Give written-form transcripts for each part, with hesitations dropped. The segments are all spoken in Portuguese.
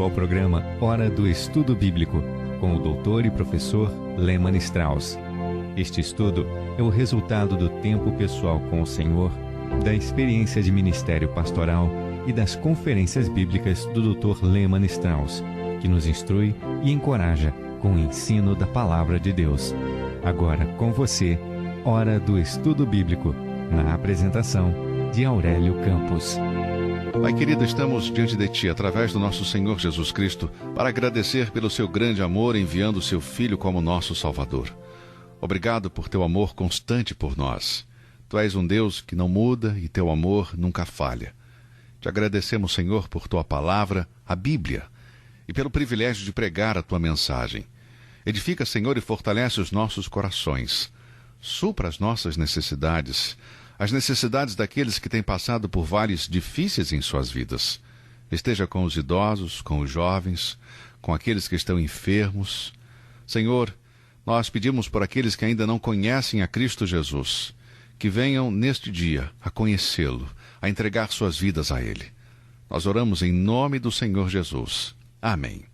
ao programa Hora do Estudo Bíblico, com o doutor e professor Lehmann Strauss. Este estudo é o resultado do tempo pessoal com o Senhor, da experiência de ministério pastoral e das conferências bíblicas do Dr. Lehmann Strauss, que nos instrui e encoraja com o ensino da Palavra de Deus. Agora com você, Hora do Estudo Bíblico, na apresentação de Aurélio Campos. Pai querido, estamos diante de Ti, através do nosso Senhor Jesus Cristo, para agradecer pelo Seu grande amor, enviando o Seu Filho como nosso Salvador. Obrigado por Teu amor constante por nós. Tu és um Deus que não muda e Teu amor nunca falha. Te agradecemos, Senhor, por Tua palavra, a Bíblia, e pelo privilégio de pregar a Tua mensagem. Edifica, Senhor, e fortalece os nossos corações. Supra as nossas necessidades, as necessidades daqueles que têm passado por vales difíceis em suas vidas. Esteja com os idosos, com os jovens, com aqueles que estão enfermos. Senhor, nós pedimos por aqueles que ainda não conhecem a Cristo Jesus, que venham neste dia a conhecê-lo, a entregar suas vidas a Ele. Nós oramos em nome do Senhor Jesus. Amém.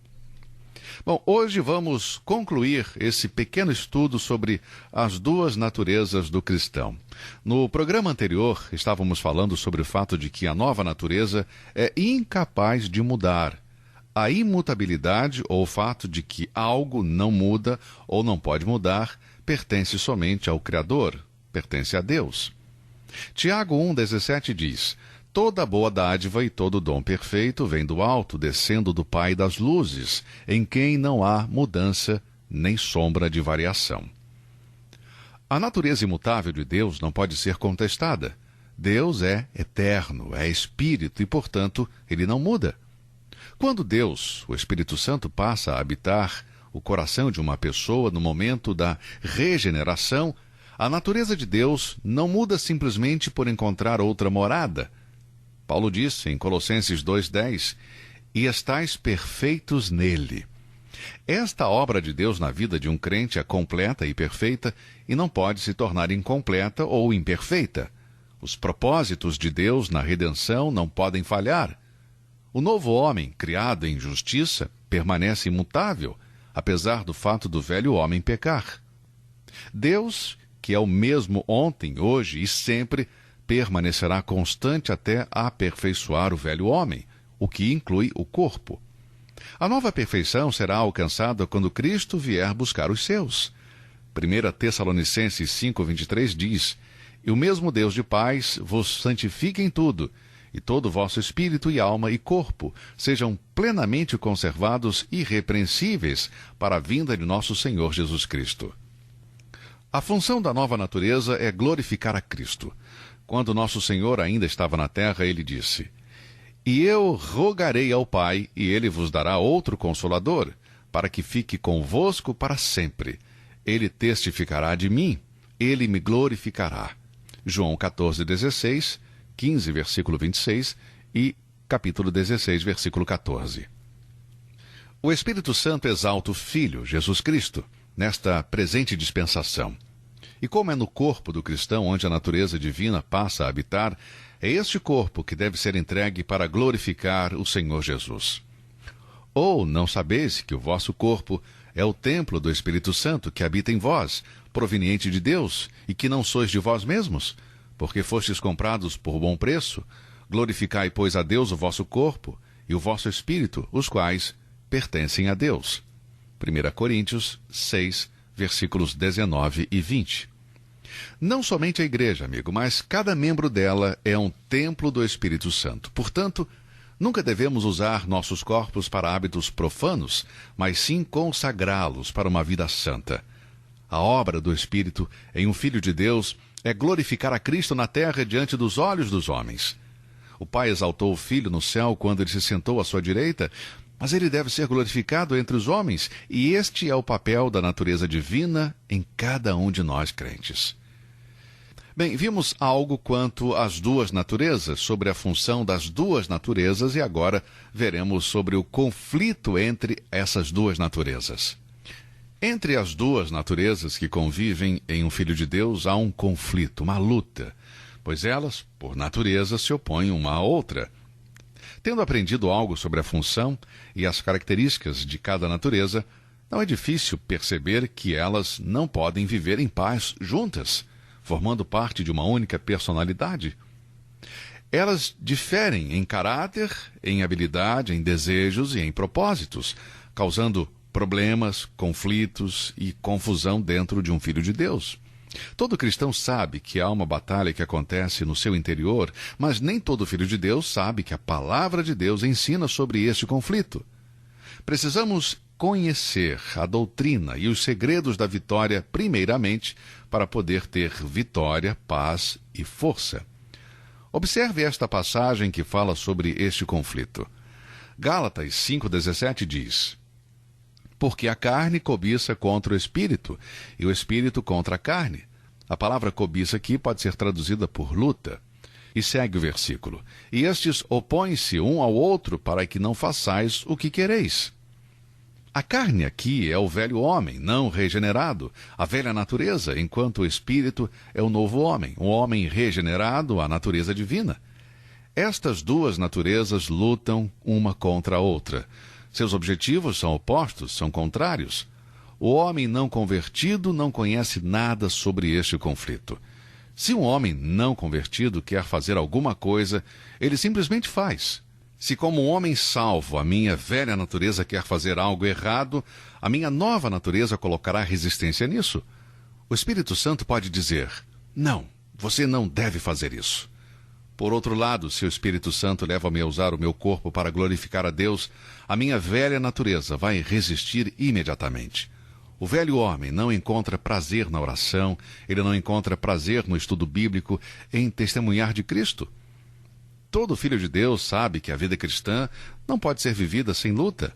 Bom, hoje vamos concluir esse pequeno estudo sobre as duas naturezas do cristão. No programa anterior, estávamos falando sobre o fato de que a nova natureza é incapaz de mudar. A imutabilidade, ou o fato de que algo não muda ou não pode mudar, pertence somente ao Criador, pertence a Deus. Tiago 1,17 diz: toda boa dádiva e todo dom perfeito vem do alto, descendo do Pai das luzes, em quem não há mudança nem sombra de variação. A natureza imutável de Deus não pode ser contestada. Deus é eterno, é espírito e, portanto, ele não muda. Quando Deus, o Espírito Santo, passa a habitar o coração de uma pessoa no momento da regeneração, a natureza de Deus não muda simplesmente por encontrar outra morada. Paulo disse em Colossenses 2,10, e estais perfeitos nele. Esta obra de Deus na vida de um crente é completa e perfeita e não pode se tornar incompleta ou imperfeita. Os propósitos de Deus na redenção não podem falhar. O novo homem, criado em justiça, permanece imutável, apesar do fato do velho homem pecar. Deus, que é o mesmo ontem, hoje e sempre, permanecerá constante até aperfeiçoar o velho homem, o que inclui o corpo. A nova perfeição será alcançada quando Cristo vier buscar os seus. 1 Tessalonicenses 5,23 diz: e o mesmo Deus de paz vos santifique em tudo, e todo o vosso espírito e alma e corpo sejam plenamente conservados irrepreensíveis para a vinda de nosso Senhor Jesus Cristo. A função da nova natureza é glorificar a Cristo. Quando nosso Senhor ainda estava na terra, ele disse: e eu rogarei ao Pai, e ele vos dará outro Consolador, para que fique convosco para sempre. Ele testificará de mim, ele me glorificará. João 14,16, 15, versículo 26 e capítulo 16, versículo 14. O Espírito Santo exalta o Filho, Jesus Cristo, nesta presente dispensação. E como é no corpo do cristão onde a natureza divina passa a habitar, é este corpo que deve ser entregue para glorificar o Senhor Jesus. Ou não sabeis que o vosso corpo é o templo do Espírito Santo que habita em vós, proveniente de Deus, e que não sois de vós mesmos, porque fostes comprados por bom preço? Glorificai, pois, a Deus o vosso corpo e o vosso espírito, os quais pertencem a Deus. 1 Coríntios 6, versículos 19 e 20. Não somente a igreja, amigo, mas cada membro dela é um templo do Espírito Santo. Portanto, nunca devemos usar nossos corpos para hábitos profanos, mas sim consagrá-los para uma vida santa. A obra do Espírito em um Filho de Deus é glorificar a Cristo na terra diante dos olhos dos homens. O Pai exaltou o Filho no céu quando ele se sentou à sua direita, mas ele deve ser glorificado entre os homens, e este é o papel da natureza divina em cada um de nós crentes. Bem, vimos algo quanto às duas naturezas, sobre a função das duas naturezas, e agora veremos sobre o conflito entre essas duas naturezas. Entre as duas naturezas que convivem em um Filho de Deus há um conflito, uma luta, pois elas, por natureza, se opõem uma à outra. Tendo aprendido algo sobre a função e as características de cada natureza, não é difícil perceber que elas não podem viver em paz juntas, formando parte de uma única personalidade. Elas diferem em caráter, em habilidade, em desejos e em propósitos, causando problemas, conflitos e confusão dentro de um filho de Deus. Todo cristão sabe que há uma batalha que acontece no seu interior, mas nem todo filho de Deus sabe que a palavra de Deus ensina sobre este conflito. Precisamos conhecer a doutrina e os segredos da vitória primeiramente para poder ter vitória, paz e força. Observe esta passagem que fala sobre este conflito. Gálatas 5,17 diz: porque a carne cobiça contra o espírito, e o espírito contra a carne. A palavra cobiça aqui pode ser traduzida por luta. E segue o versículo: e estes opõem-se um ao outro para que não façais o que quereis. A carne aqui é o velho homem, não regenerado, a velha natureza, enquanto o espírito é o novo homem, um homem regenerado à natureza divina. Estas duas naturezas lutam uma contra a outra. Seus objetivos são opostos, são contrários. O homem não convertido não conhece nada sobre este conflito. Se um homem não convertido quer fazer alguma coisa, ele simplesmente faz. Se como um homem salvo a minha velha natureza quer fazer algo errado, a minha nova natureza colocará resistência nisso. O Espírito Santo pode dizer: não, você não deve fazer isso. Por outro lado, se o Espírito Santo leva-me a usar o meu corpo para glorificar a Deus, a minha velha natureza vai resistir imediatamente. O velho homem não encontra prazer na oração, ele não encontra prazer no estudo bíblico, em testemunhar de Cristo. Todo filho de Deus sabe que a vida cristã não pode ser vivida sem luta.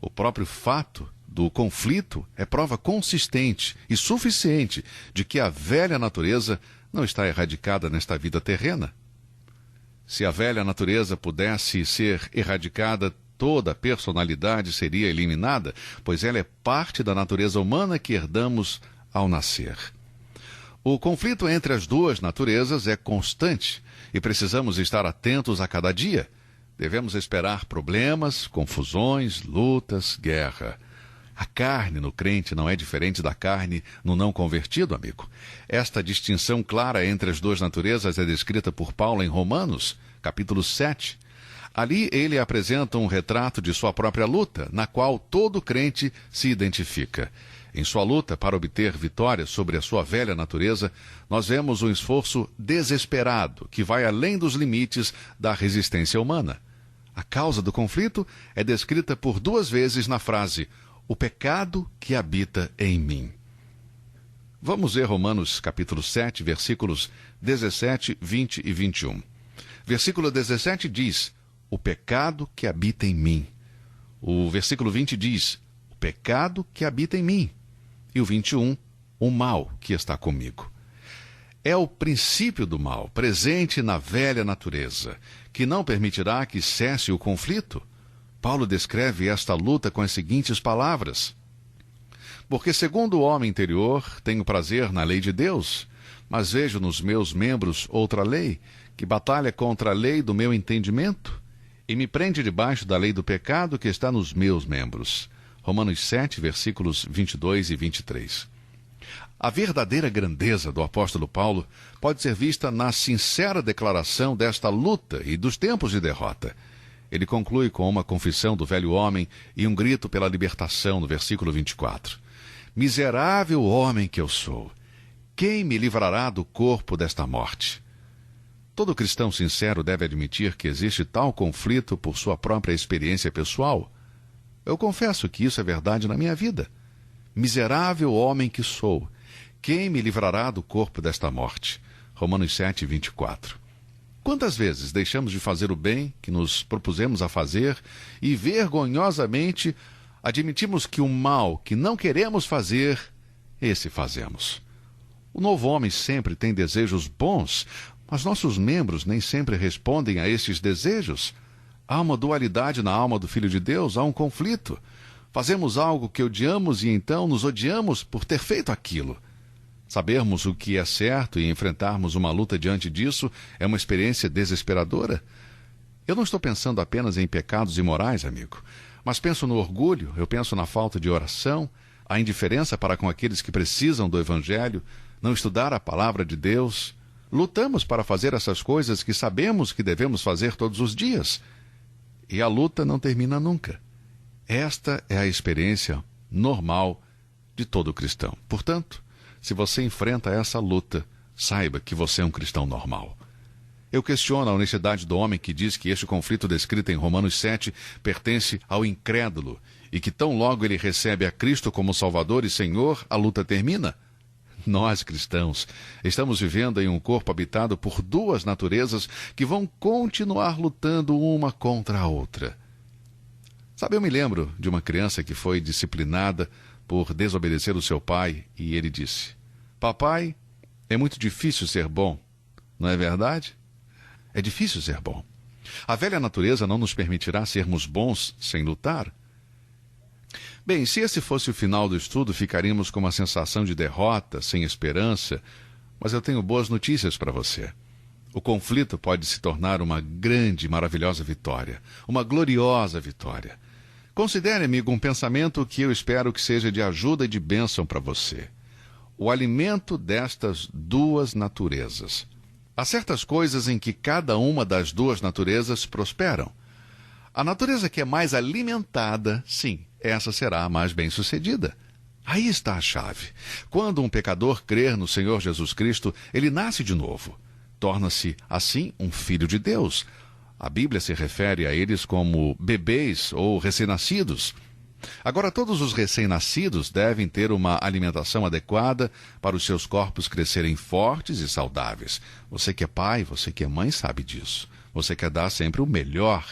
O próprio fato do conflito é prova consistente e suficiente de que a velha natureza não está erradicada nesta vida terrena. Se a velha natureza pudesse ser erradicada, toda a personalidade seria eliminada, pois ela é parte da natureza humana que herdamos ao nascer. O conflito entre as duas naturezas é constante e precisamos estar atentos a cada dia. Devemos esperar problemas, confusões, lutas, guerra. A carne no crente não é diferente da carne no não convertido, amigo. Esta distinção clara entre as duas naturezas é descrita por Paulo em Romanos, capítulo 7. Ali ele apresenta um retrato de sua própria luta, na qual todo crente se identifica. Em sua luta para obter vitória sobre a sua velha natureza, nós vemos um esforço desesperado que vai além dos limites da resistência humana. A causa do conflito é descrita por 2 vezes na frase: o pecado que habita em mim. Vamos ver Romanos capítulo 7, versículos 17, 20 e 21. Versículo 17 diz: o pecado que habita em mim. O versículo 20 diz: o pecado que habita em mim. E o 21, o mal que está comigo. É o princípio do mal, presente na velha natureza, que não permitirá que cesse o conflito. Paulo descreve esta luta com as seguintes palavras: porque segundo o homem interior, tenho prazer na lei de Deus, mas vejo nos meus membros outra lei, que batalha contra a lei do meu entendimento, e me prende debaixo da lei do pecado que está nos meus membros. Romanos 7, versículos 22 e 23. A verdadeira grandeza do apóstolo Paulo pode ser vista na sincera declaração desta luta e dos tempos de derrota. Ele conclui com uma confissão do velho homem e um grito pela libertação no versículo 24. Miserável homem que eu sou, quem me livrará do corpo desta morte? Todo cristão sincero deve admitir que existe tal conflito por sua própria experiência pessoal. Eu confesso que isso é verdade na minha vida. Miserável homem que sou, quem me livrará do corpo desta morte? Romanos 7, 24. Quantas vezes deixamos de fazer o bem que nos propusemos a fazer e vergonhosamente admitimos que o mal que não queremos fazer, esse fazemos. O novo homem sempre tem desejos bons, mas nossos membros nem sempre respondem a estes desejos. Há uma dualidade na alma do Filho de Deus, há um conflito. Fazemos algo que odiamos e então nos odiamos por ter feito aquilo. Sabermos o que é certo e enfrentarmos uma luta diante disso é uma experiência desesperadora. Eu não estou pensando apenas em pecados imorais, amigo, mas penso no orgulho, eu penso na falta de oração, a indiferença para com aqueles que precisam do Evangelho, não estudar a palavra de Deus. Lutamos para fazer essas coisas que sabemos que devemos fazer todos os dias. E a luta não termina nunca. Esta é a experiência normal de todo cristão. Portanto, se você enfrenta essa luta, saiba que você é um cristão normal. Eu questiono a honestidade do homem que diz que este conflito descrito em Romanos 7 pertence ao incrédulo e que tão logo ele recebe a Cristo como Salvador e Senhor, a luta termina. Nós, cristãos, estamos vivendo em um corpo habitado por duas naturezas que vão continuar lutando uma contra a outra. Sabe, eu me lembro de uma criança que foi disciplinada por desobedecer o seu pai e ele disse: "Papai, é muito difícil ser bom, não é verdade?" É difícil ser bom. A velha natureza não nos permitirá sermos bons sem lutar. Bem, se esse fosse o final do estudo, ficaríamos com uma sensação de derrota, sem esperança, mas eu tenho boas notícias para você. O conflito pode se tornar uma grande, maravilhosa vitória, uma gloriosa vitória. Considere, amigo, um pensamento que eu espero que seja de ajuda e de bênção para você. O alimento destas duas naturezas. Há certas coisas em que cada uma das duas naturezas prosperam. A natureza que é mais alimentada, sim, essa será a mais bem-sucedida. Aí está a chave. Quando um pecador crer no Senhor Jesus Cristo, ele nasce de novo. Torna-se, assim, um filho de Deus. A Bíblia se refere a eles como bebês ou recém-nascidos. Agora, todos os recém-nascidos devem ter uma alimentação adequada para os seus corpos crescerem fortes e saudáveis. Você que é pai, você que é mãe sabe disso. Você quer dar sempre o melhor,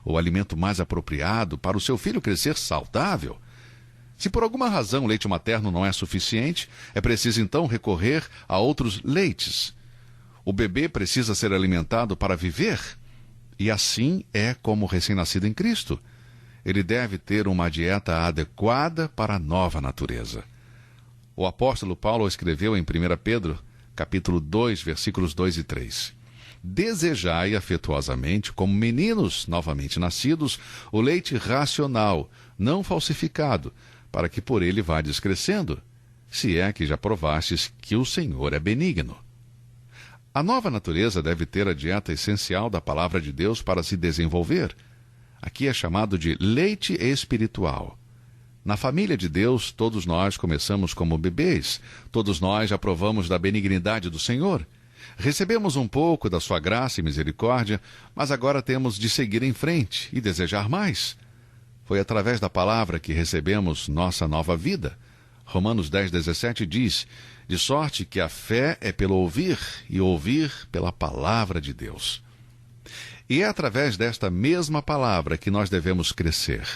o alimento mais apropriado para o seu filho crescer saudável. Se por alguma razão o leite materno não é suficiente, é preciso então recorrer a outros leites. O bebê precisa ser alimentado para viver. E assim é como o recém-nascido em Cristo. Ele deve ter uma dieta adequada para a nova natureza. O apóstolo Paulo escreveu em 1 Pedro, capítulo 2, versículos 2 e 3. Desejai afetuosamente, como meninos novamente nascidos, o leite racional, não falsificado, para que por ele vades crescendo, se é que já provastes que o Senhor é benigno. A nova natureza deve ter a dieta essencial da palavra de Deus para se desenvolver. Aqui é chamado de leite espiritual. Na família de Deus, todos nós começamos como bebês. Todos nós já provamos da benignidade do Senhor. Recebemos um pouco da sua graça e misericórdia, mas agora temos de seguir em frente e desejar mais. Foi através da palavra que recebemos nossa nova vida. Romanos 10:17 diz: de sorte que a fé é pelo ouvir, e ouvir pela palavra de Deus. E é através desta mesma palavra que nós devemos crescer.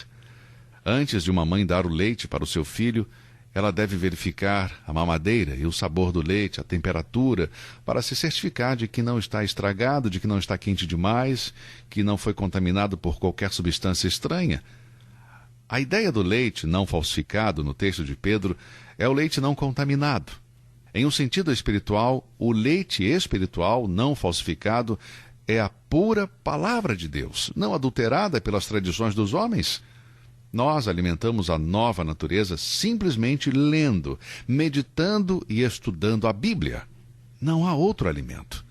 Antes de uma mãe dar o leite para o seu filho, ela deve verificar a mamadeira e o sabor do leite, a temperatura, para se certificar de que não está estragado, de que não está quente demais, que não foi contaminado por qualquer substância estranha. A ideia do leite não falsificado no texto de Pedro é o leite não contaminado. Em um sentido espiritual, o leite espiritual não falsificado é a pura palavra de Deus, não adulterada pelas tradições dos homens. Nós alimentamos a nova natureza simplesmente lendo, meditando e estudando a Bíblia. Não há outro alimento.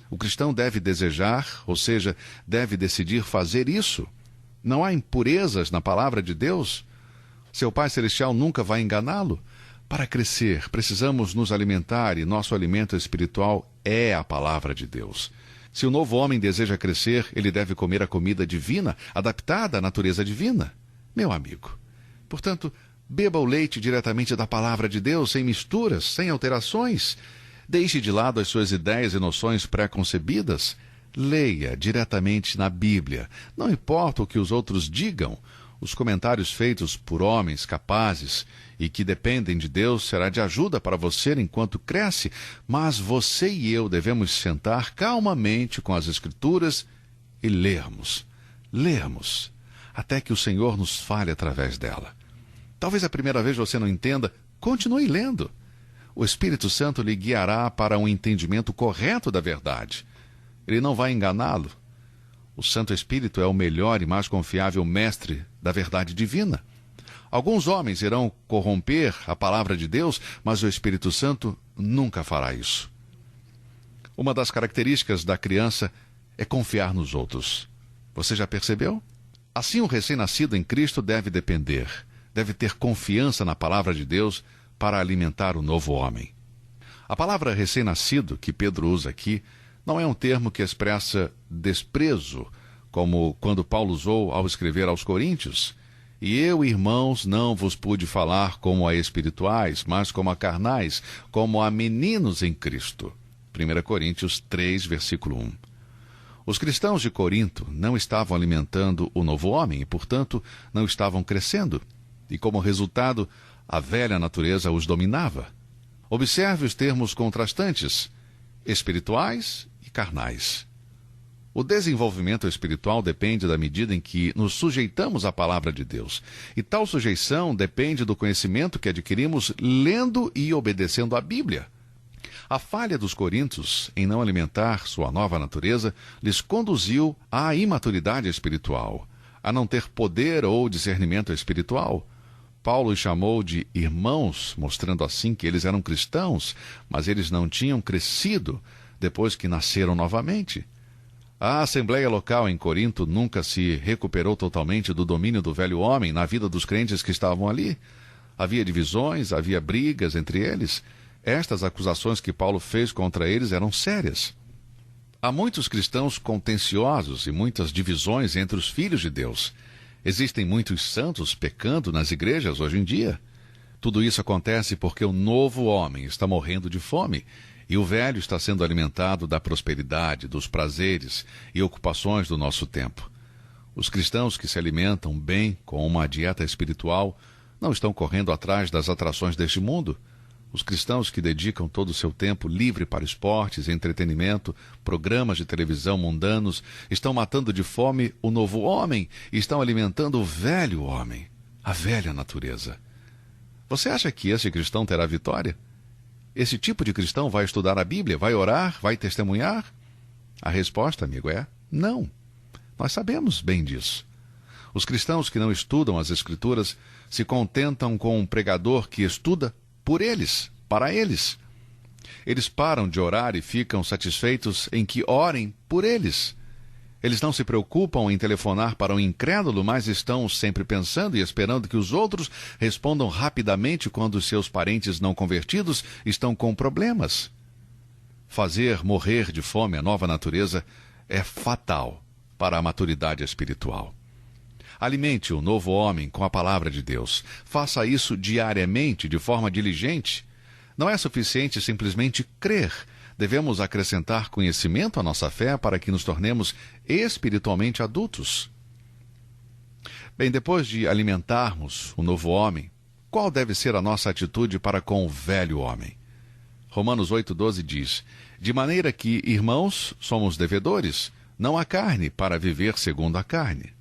O cristão deve desejar, ou seja, deve decidir fazer isso. Não há impurezas na palavra de Deus. Seu Pai Celestial nunca vai enganá-lo. Para crescer, precisamos nos alimentar e nosso alimento espiritual é a palavra de Deus. Se o novo homem deseja crescer, ele deve comer a comida divina, adaptada à natureza divina. Meu amigo, portanto, beba o leite diretamente da palavra de Deus, sem misturas, sem alterações. Deixe de lado as suas ideias e noções pré-concebidas. Leia diretamente na Bíblia. Não importa o que os outros digam, os comentários feitos por homens capazes e que dependem de Deus será de ajuda para você enquanto cresce, mas você e eu devemos sentar calmamente com as Escrituras e lermos, até que o Senhor nos fale através dela. Talvez a primeira vez você não entenda, continue lendo. O Espírito Santo lhe guiará para um entendimento correto da verdade. Ele não vai enganá-lo. O Santo Espírito é o melhor e mais confiável mestre da verdade divina. Alguns homens irão corromper a palavra de Deus, mas o Espírito Santo nunca fará isso. Uma das características da criança é confiar nos outros. Você já percebeu? Assim, o recém-nascido em Cristo deve ter confiança na palavra de Deus para alimentar o novo homem. A palavra recém-nascido que Pedro usa aqui não é um termo que expressa desprezo, como quando Paulo usou ao escrever aos Coríntios. E eu, irmãos, não vos pude falar como a espirituais, mas como a carnais, como a meninos em Cristo. 1 Coríntios 3, versículo 1. Os cristãos de Corinto não estavam alimentando o novo homem e, portanto, não estavam crescendo. E, como resultado, a velha natureza os dominava. Observe os termos contrastantes: espirituais e carnais. O desenvolvimento espiritual depende da medida em que nos sujeitamos à palavra de Deus. E tal sujeição depende do conhecimento que adquirimos lendo e obedecendo a Bíblia. A falha dos coríntios em não alimentar sua nova natureza lhes conduziu à imaturidade espiritual, a não ter poder ou discernimento espiritual. Paulo os chamou de irmãos, mostrando assim que eles eram cristãos, mas eles não tinham crescido depois que nasceram novamente. A assembleia local em Corinto nunca se recuperou totalmente do domínio do velho homem na vida dos crentes que estavam ali. Havia divisões, havia brigas entre eles. Estas acusações que Paulo fez contra eles eram sérias. Há muitos cristãos contenciosos e muitas divisões entre os filhos de Deus. Existem muitos santos pecando nas igrejas hoje em dia. Tudo isso acontece porque o novo homem está morrendo de fome e o velho está sendo alimentado da prosperidade, dos prazeres e ocupações do nosso tempo. Os cristãos que se alimentam bem com uma dieta espiritual não estão correndo atrás das atrações deste mundo. Os cristãos que dedicam todo o seu tempo livre para esportes, entretenimento, programas de televisão mundanos, estão matando de fome o novo homem e estão alimentando o velho homem, a velha natureza. Você acha que esse cristão terá vitória? Esse tipo de cristão vai estudar a Bíblia, vai orar, vai testemunhar? A resposta, amigo, é não. Nós sabemos bem disso. Os cristãos que não estudam as Escrituras se contentam com um pregador que estuda por eles, para eles. Eles param de orar e ficam satisfeitos em que orem por eles. Eles não se preocupam em telefonar para um incrédulo, mas estão sempre pensando e esperando que os outros respondam rapidamente quando seus parentes não convertidos estão com problemas. Fazer morrer de fome a nova natureza é fatal para a maturidade espiritual. Alimente o novo homem com a palavra de Deus. Faça isso diariamente, de forma diligente. Não é suficiente simplesmente crer. Devemos acrescentar conhecimento à nossa fé para que nos tornemos espiritualmente adultos. Bem, depois de alimentarmos o novo homem, qual deve ser a nossa atitude para com o velho homem? Romanos 8,12 diz: de maneira que, irmãos, somos devedores, não à carne, para viver segundo a carne.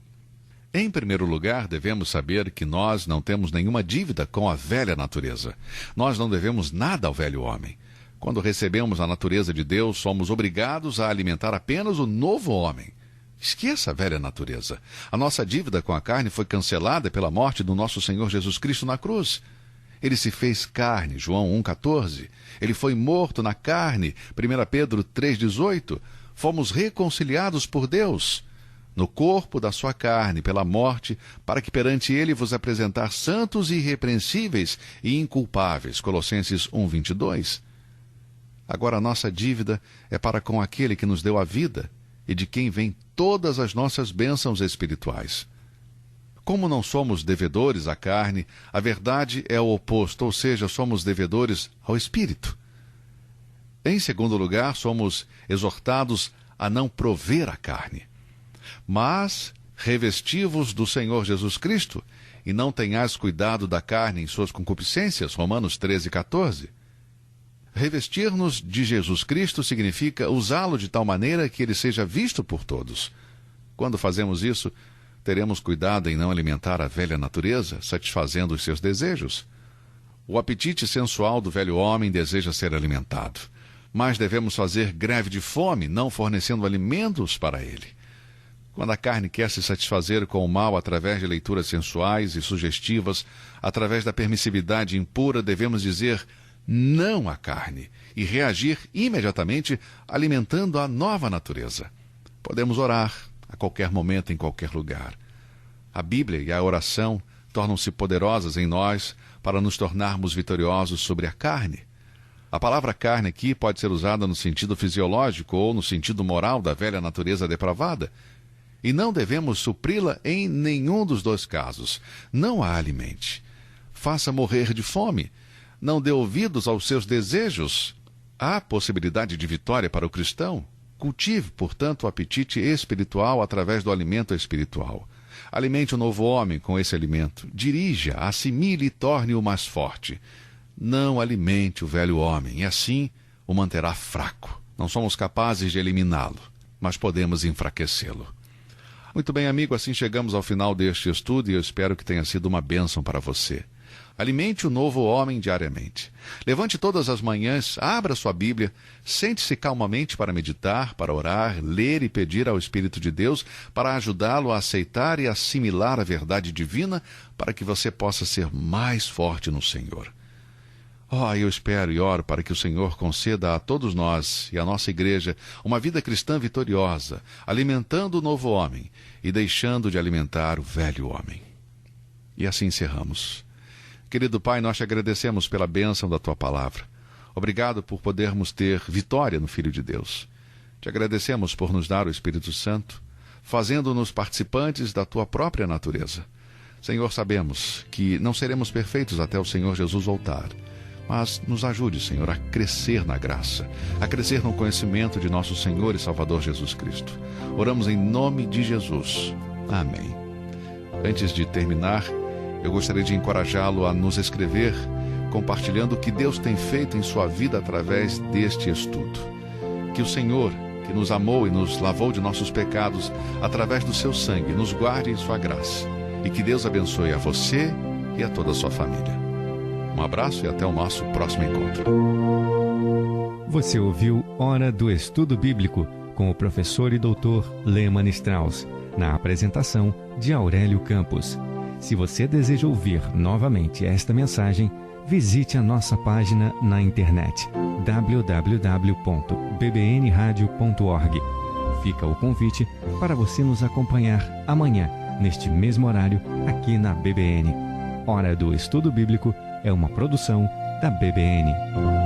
Em primeiro lugar, devemos saber que nós não temos nenhuma dívida com a velha natureza. Nós não devemos nada ao velho homem. Quando recebemos a natureza de Deus, somos obrigados a alimentar apenas o novo homem. Esqueça a velha natureza. A nossa dívida com a carne foi cancelada pela morte do nosso Senhor Jesus Cristo na cruz. Ele se fez carne, João 1,14. Ele foi morto na carne, 1 Pedro 3,18. Fomos reconciliados por Deus no corpo da sua carne, pela morte, para que perante ele vos apresentar santos e irrepreensíveis e inculpáveis. Colossenses 1,22. Agora a nossa dívida é para com aquele que nos deu a vida e de quem vêm todas as nossas bênçãos espirituais. Como não somos devedores à carne, a verdade é o oposto, ou seja, somos devedores ao Espírito. Em segundo lugar, somos exortados a não prover a carne. Mas revesti-vos do Senhor Jesus Cristo, e não tenhais cuidado da carne em suas concupiscências. Romanos 13,14. Revestir-nos de Jesus Cristo significa usá-lo de tal maneira que ele seja visto por todos. Quando fazemos isso, teremos cuidado em não alimentar a velha natureza, satisfazendo os seus desejos. O apetite sensual do velho homem deseja ser alimentado, mas devemos fazer greve de fome, não fornecendo alimentos para ele. Quando a carne quer se satisfazer com o mal através de leituras sensuais e sugestivas, através da permissividade impura, devemos dizer não à carne e reagir imediatamente alimentando a nova natureza. Podemos orar a qualquer momento, em qualquer lugar. A Bíblia e a oração tornam-se poderosas em nós para nos tornarmos vitoriosos sobre a carne. A palavra carne aqui pode ser usada no sentido fisiológico ou no sentido moral da velha natureza depravada. E não devemos supri-la em nenhum dos dois casos. Não a alimente. Faça morrer de fome. Não dê ouvidos aos seus desejos. Há possibilidade de vitória para o cristão. Cultive, portanto, o apetite espiritual através do alimento espiritual. Alimente o novo homem com esse alimento. Dirija, assimile e torne-o mais forte. Não alimente o velho homem, e assim o manterá fraco. Não somos capazes de eliminá-lo, mas podemos enfraquecê-lo. Muito bem, amigo, assim chegamos ao final deste estudo e eu espero que tenha sido uma bênção para você. Alimente o novo homem diariamente. Levante todas as manhãs, abra sua Bíblia, sente-se calmamente para meditar, para orar, ler e pedir ao Espírito de Deus para ajudá-lo a aceitar e assimilar a verdade divina para que você possa ser mais forte no Senhor. Eu espero e oro para que o Senhor conceda a todos nós e à nossa igreja uma vida cristã vitoriosa, alimentando o novo homem e deixando de alimentar o velho homem. E assim encerramos. Querido Pai, nós te agradecemos pela bênção da Tua palavra. Obrigado por podermos ter vitória no Filho de Deus. Te agradecemos por nos dar o Espírito Santo, fazendo-nos participantes da Tua própria natureza. Senhor, sabemos que não seremos perfeitos até o Senhor Jesus voltar. Mas nos ajude, Senhor, a crescer na graça, a crescer no conhecimento de nosso Senhor e Salvador Jesus Cristo. Oramos em nome de Jesus. Amém. Antes de terminar, eu gostaria de encorajá-lo a nos escrever, compartilhando o que Deus tem feito em sua vida através deste estudo. Que o Senhor, que nos amou e nos lavou de nossos pecados através do seu sangue, nos guarde em sua graça. E que Deus abençoe a você e a toda a sua família. Um abraço e até o nosso próximo encontro. Você ouviu Hora do Estudo Bíblico com o professor e doutor Lehmann Strauss, na apresentação de Aurélio Campos. Se você deseja ouvir novamente esta mensagem, visite a nossa página na internet www.bbnradio.org. Fica o convite para você nos acompanhar amanhã, neste mesmo horário, aqui na BBN. Hora do Estudo Bíblico é uma produção da BBN.